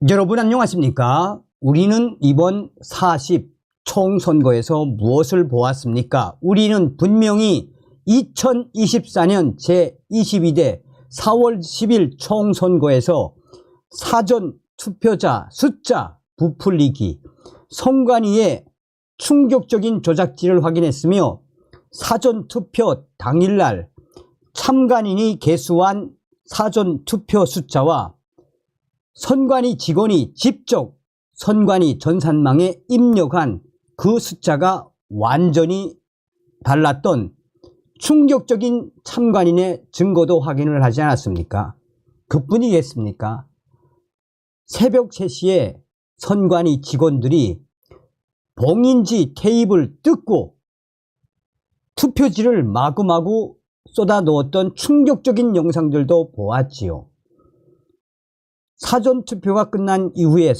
여러분 안녕하십니까? 우리는 이번 40 총선거에서 무엇을 보았습니까? 우리는 분명히 2024년 제22대 4월 10일 총선거에서 사전 투표자 숫자 부풀리기, 선관위의 충격적인 조작질을 확인했으며 사전 투표 당일날 참관인이 개수한 사전 투표 숫자와 선관위 직원이 직접 선관위 전산망에 입력한 그 숫자가 완전히 달랐던 충격적인 참관인의 증거도 확인을 하지 않았습니까? 그뿐이겠습니까? 새벽 3시에 선관위 직원들이 봉인지 테이프를 뜯고 투표지를 마구마구 쏟아 넣었던 충격적인 영상들도 보았지요. 사전투표가 끝난 이후에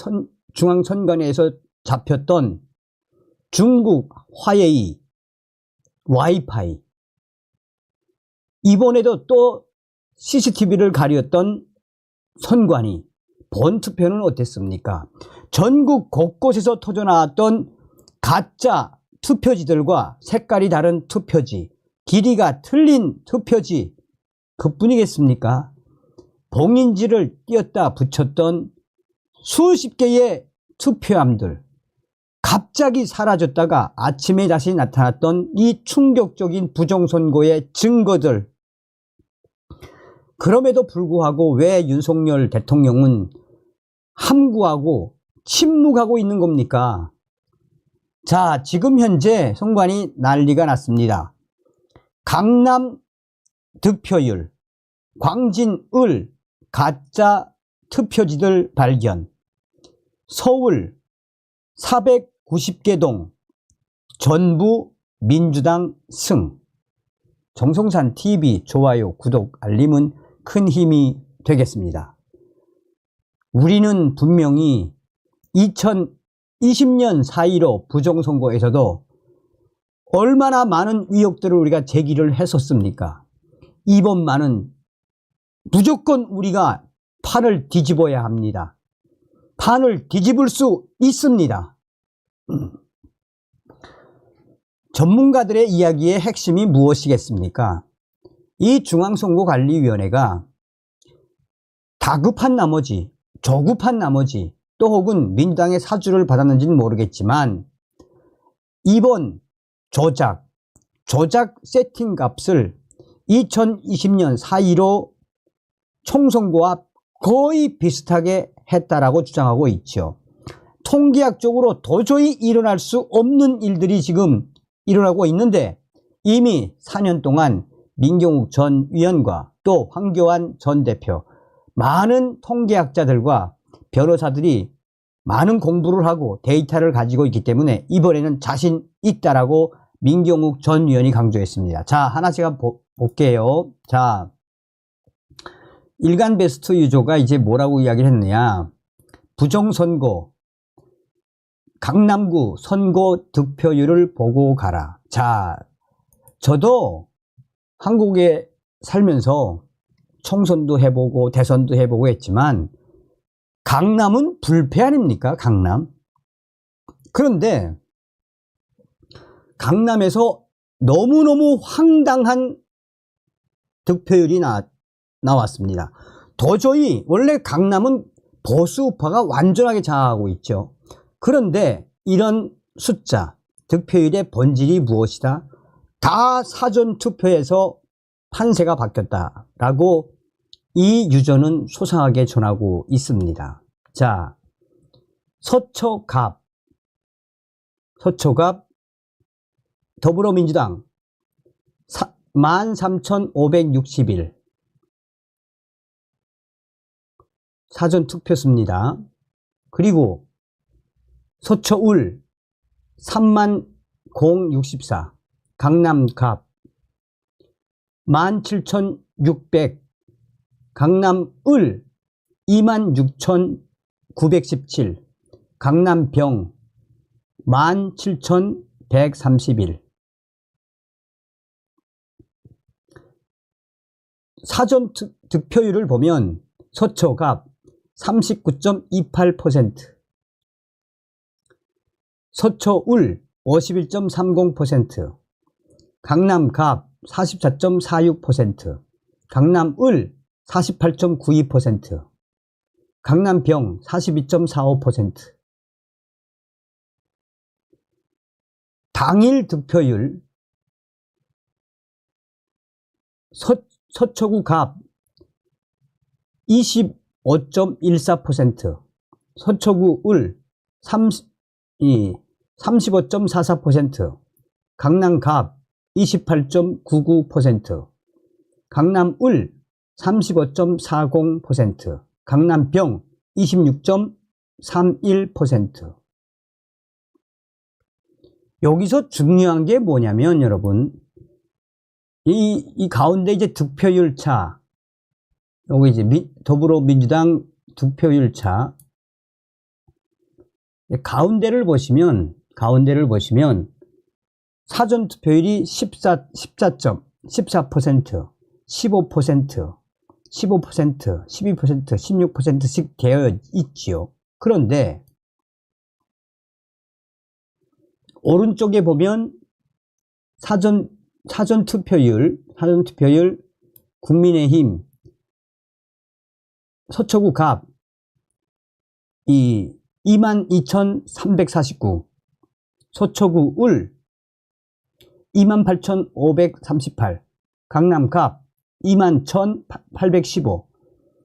중앙선관위에서 잡혔던 중국 화웨이, 와이파이, 이번에도 또 CCTV를 가렸던 선관위, 본투표는 어땠습니까? 전국 곳곳에서 터져나왔던 가짜 투표지들과 색깔이 다른 투표지, 길이가 틀린 투표지, 그뿐이겠습니까? 봉인지를 띄었다 붙였던 수십 개의 투표함들, 갑자기 사라졌다가 아침에 다시 나타났던 이 충격적인 부정선거의 증거들. 그럼에도 불구하고 왜 윤석열 대통령은 함구하고 침묵하고 있는 겁니까? 자, 지금 현재 선관위 난리가 났습니다. 강남 득표율, 광진을 가짜 투표지들 발견, 서울 490개 동 전부 민주당 승. 정성산 TV 좋아요, 구독, 알림은 큰 힘이 되겠습니다. 우리는 분명히 2020년 4.15 부정선거에서도 얼마나 많은 의혹들을 우리가 제기를 했었습니까? 이번만은 무조건 우리가 판을 뒤집어야 합니다. 판을 뒤집을 수 있습니다. 전문가들의 이야기의 핵심이 무엇이겠습니까? 이 중앙선거관리위원회가 다급한 나머지, 조급한 나머지, 또 혹은 민주당의 사주를 받았는지는 모르겠지만 이번 조작 세팅 값을 2020년 4.15 총선거와 거의 비슷하게 했다라고 주장하고 있죠. 통계학적으로 도저히 일어날 수 없는 일들이 지금 일어나고 있는데 이미 4년 동안 민경욱 전 위원과 또 황교안 전 대표, 많은 통계학자들과 변호사들이 많은 공부를 하고 데이터를 가지고 있기 때문에 이번에는 자신 있다라고 민경욱 전 위원이 강조했습니다. 자, 하나씩 한번 볼게요. 자, 일간 베스트 유조가 이제 뭐라고 이야기를 했느냐. 부정선거, 강남구 선거 득표율을 보고 가라. 자, 저도 한국에 살면서 총선도 해보고 대선도 해보고 했지만 강남은 불패 아닙니까? 강남. 그런데 강남에서 너무너무 황당한 득표율이 나왔습니다. 도저히 원래 강남은 보수우파가 완전하게 장악하고 있죠. 그런데 이런 숫자, 득표율의 본질이 무엇이다? 다 사전투표에서 판세가 바뀌었다라고 이 유저는 소상하게 전하고 있습니다. 자, 서초갑 더불어민주당 13,561 사전투표수입니다. 그리고 서초울 30,064 강남갑 17,600 강남을 26,917 강남병 17,131 사전 득표율을 보면 서초갑 39.28%, 서초울 51.30%, 강남갑 44.46%, 강남을 48.92%, 강남병 42.45%. 당일 득표율 서초구 갑 25.14%, 서초구 을 35.44%, 강남갑 28.99%, 강남을 35.40%, 강남병 26.31%. 여기서 중요한 게 뭐냐면 여러분, 이 가운데 이제 득표율 차, 여기 이제 더불어민주당 득표율 차, 가운데를 보시면 사전 투표율이 14%, 14%, 15%, 12%, 16%씩 되어 있지요. 그런데 오른쪽에 보면 사전 투표율 국민의힘 서초구 갑 22,349, 서초구 을 28,538, 강남갑 21,815,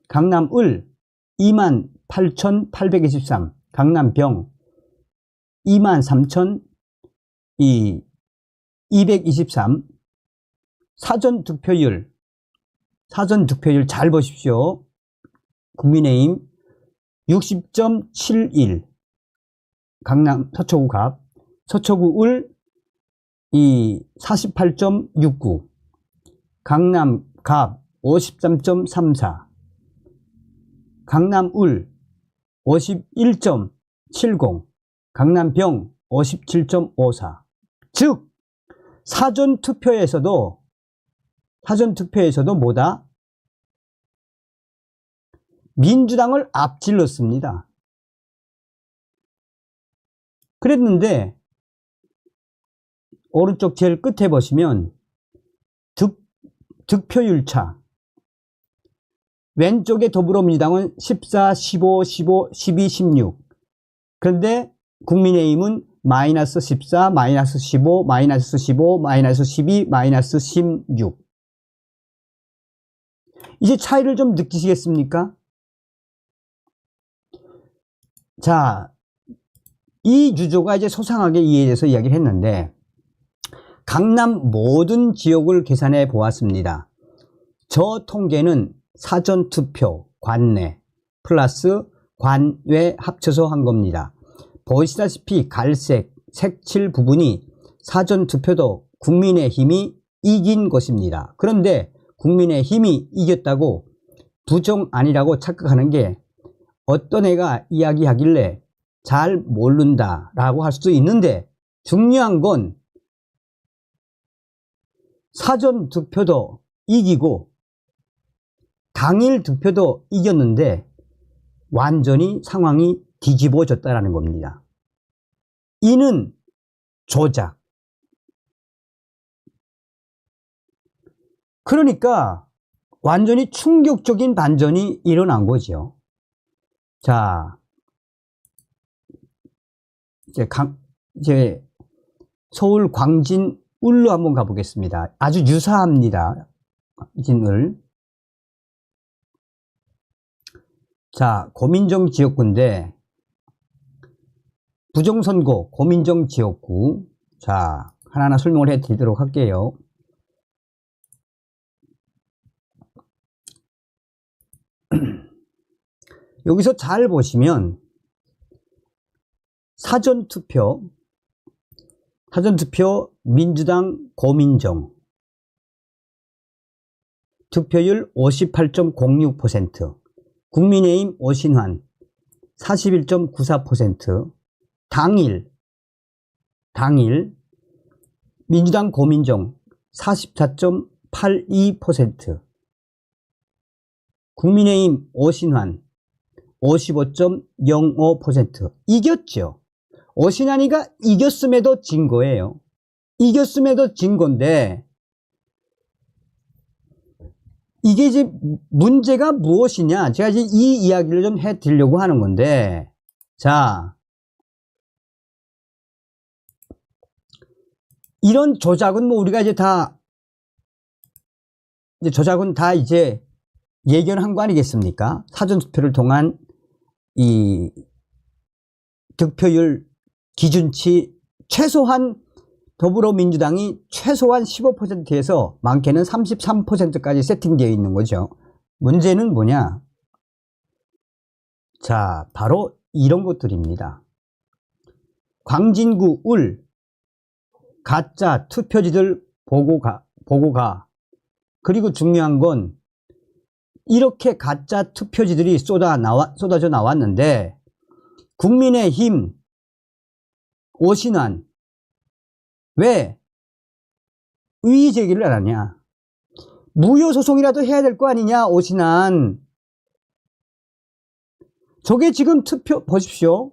강남을 28,823, 강남병 23,223. 사전 득표율 잘 보십시오. 국민의힘 60.71, 강남 서초구 갑, 서초구 을 48.69, 강남 갑 53.34, 강남 을 51.70, 강남병 57.54. 즉 사전 투표에서도 뭐다? 민주당을 앞질렀습니다. 그랬는데 오른쪽 제일 끝에 보시면 득표율 차, 왼쪽에 더불어민주당은 14, 15, 15, 12, 16. 그런데 국민의힘은 마이너스 14, 마이너스 15, 마이너스 15, 마이너스 12, 마이너스 16. 이제 차이를 좀 느끼시겠습니까? 자, 이 유조가 이제 소상하게 이해돼서 이야기를 했는데, 강남 모든 지역을 계산해 보았습니다. 저 통계는 사전투표, 관내, 플러스 관외 합쳐서 한 겁니다. 보시다시피 갈색, 색칠 부분이 사전투표도 국민의힘이 이긴 것입니다. 그런데 국민의힘이 이겼다고 부정 아니라고 착각하는 게 어떤 애가 이야기하길래 잘 모른다 라고 할 수도 있는데, 중요한 건 사전 득표도 이기고 당일 득표도 이겼는데 완전히 상황이 뒤집어졌다는 겁니다. 이는 조작. 그러니까 완전히 충격적인 반전이 일어난 거죠. 자, 이제 서울 광진 을로 한번 가보겠습니다. 아주 유사합니다. 광진을. 자, 고민정 지역구인데 부정선거 고민정 지역구. 자, 하나하나 설명을 해 드리도록 할게요. 여기서 잘 보시면 사전투표 민주당 고민정 득표율 58.06%, 국민의힘 오신환 41.94%, 당일 민주당 고민정 44.82%, 국민의힘 오신환 55.05% 이겼죠. 오신환이가 이겼음에도 진 거예요. 이겼음에도 진 건데 이게 이제 문제가 무엇이냐, 제가 이제 이 이야기를 좀 해드리려고 하는 건데, 자, 이런 조작은 뭐 우리가 이제 다 조작은 다 이제 예견한 거 아니겠습니까? 사전투표를 통한 이 득표율 기준치 최소한 더불어민주당이 최소한 15%에서 많게는 33%까지 세팅되어 있는 거죠. 문제는 뭐냐? 자, 바로 이런 것들입니다. 광진구 울 가짜 투표지들 보고 가. 그리고 중요한 건 이렇게 가짜 투표지들이 쏟아져 나왔는데 국민의힘 오신환 왜 이의 제기를 안 하냐? 무효소송이라도 해야 될 거 아니냐, 오신환. 저게 지금 투표 보십시오.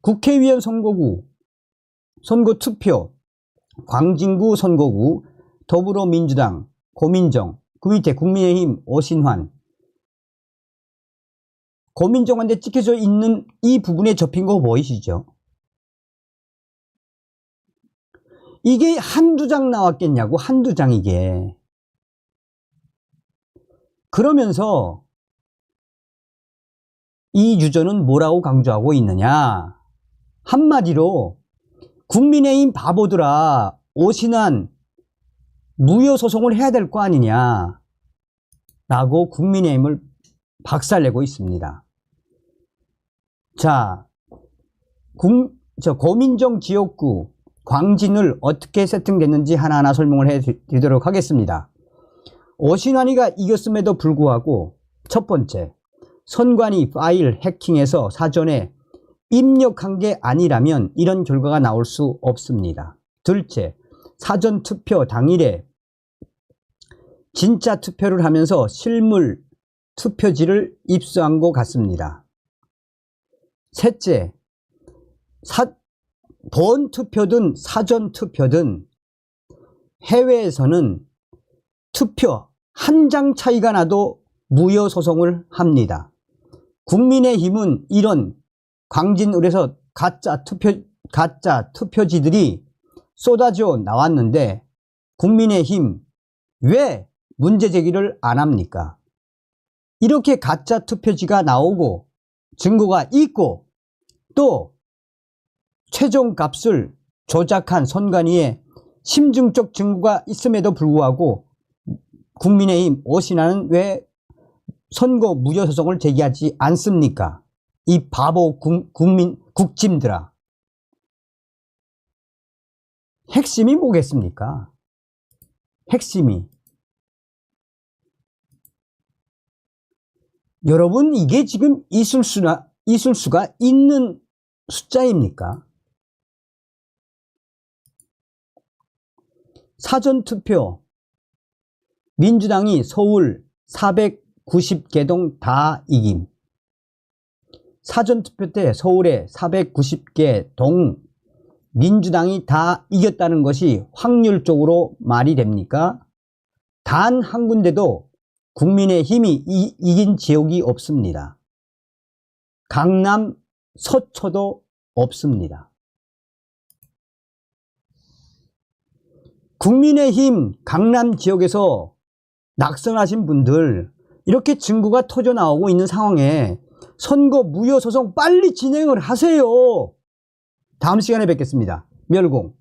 국회의원 선거구 선거 투표 광진구 선거구 더불어민주당 고민정, 그 밑에 국민의힘 오신환, 고민정한테 찍혀져 있는 이 부분에 접힌 거 보이시죠? 이게 한두 장 나왔겠냐고, 한두 장 이게. 그러면서 이 유저는 뭐라고 강조하고 있느냐? 한마디로 국민의힘 바보들아, 오신환 무효소송을 해야 될 거 아니냐 라고 국민의힘을 박살내고 있습니다. 자, 고민정 지역구 광진을 어떻게 세팅됐는지 하나하나 설명을 해드리도록 하겠습니다. 오신환이가 이겼음에도 불구하고 첫 번째, 선관위 파일 해킹해서 사전에 입력한 게 아니라면 이런 결과가 나올 수 없습니다. 둘째, 사전투표 당일에 진짜 투표를 하면서 실물 투표지를 입수한 것 같습니다. 셋째, 본투표든 사전투표든 해외에서는 투표 한 장 차이가 나도 무효소송을 합니다. 국민의힘은 이런 광진을에서 가짜 투표지들이 쏟아져 나왔는데 국민의힘 왜 문제 제기를 안 합니까? 이렇게 가짜 투표지가 나오고 증거가 있고 또 최종 값을 조작한 선관위에 심증적 증거가 있음에도 불구하고 국민의힘 오신환은 왜 선거 무효소송을 제기하지 않습니까? 이 바보 국짐들아. 핵심이 뭐겠습니까? 핵심이. 여러분, 이게 지금 있을 수가 있는 숫자입니까? 사전투표 민주당이 서울 490개동 다 이김. 사전투표 때 서울에 490개 동 민주당이 다 이겼다는 것이 확률적으로 말이 됩니까? 단 한 군데도 국민의힘이 이긴 지역이 없습니다. 강남 서초도 없습니다. 국민의힘 강남 지역에서 낙선하신 분들, 이렇게 증거가 터져 나오고 있는 상황에 선거 무효소송 빨리 진행을 하세요. 다음 시간에 뵙겠습니다. 멸공.